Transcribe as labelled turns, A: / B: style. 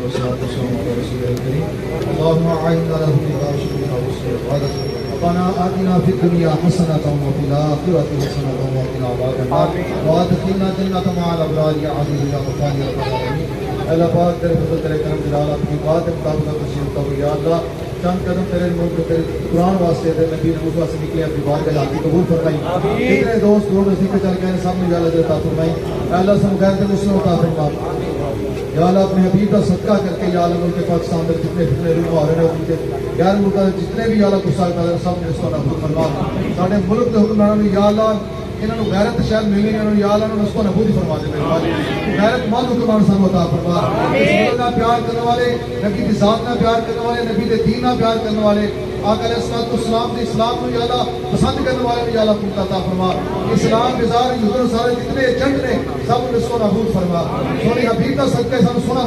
A: والصلاة والسلام على رسوله الكريم اللهم أعنا له بما شكرنا وسلم ربنا آتنا في الدنيا حسنة وفي الآخرة حسنة وقنا عذاب النار وادخلنا جنة مع الأبرار يا عزيز يا غفار يا رب العالمين اللہ پاک تیرے فضل تیرے کرم جلال اپنی بات مطابق تشریف کرو یا اللہ چند قدم تیرے ملک تیرے قرآن واسطے تیرے نبی نبوت واسطے نکلے اپنی بات کا جاتی قبول فرمائی جتنے دوست دور نصیب پہ چل گئے سب نے یا اللہ عطا فرمائی اے اللہ سب غیر مسلم عطا فرما یا اللہ اپنے حبیب کا صدقہ کر کے یا اللہ ملک پاکستان میں جتنے فتنے روح آ رہے ہیں ان کے غیر ملک جتنے بھی یا اللہ گسا کر سب نے اس کو نابود فرما سارے ملک کے حکمرانوں نے یا اللہ انہوں نے غیرت شاید ملی انہوں نے یا اللہ نے اس کو نابود فرما دے غیرت مند حکمران سب عطا فرما اس ملک کا پیار کرنے والے نبی کی ذات نہ پیار کرنے والے نبی کے دین نہ پیار کرنے والے آقا علیہ السلام کے اسلام کو یا اللہ پسند کرنے والے یا اللہ پورتا عطا فرما اسلام کے سارے سارے جتنے ایجنٹ نے سب نے اس کو نابود فرما سونی حبیب کا صدقہ سب سنا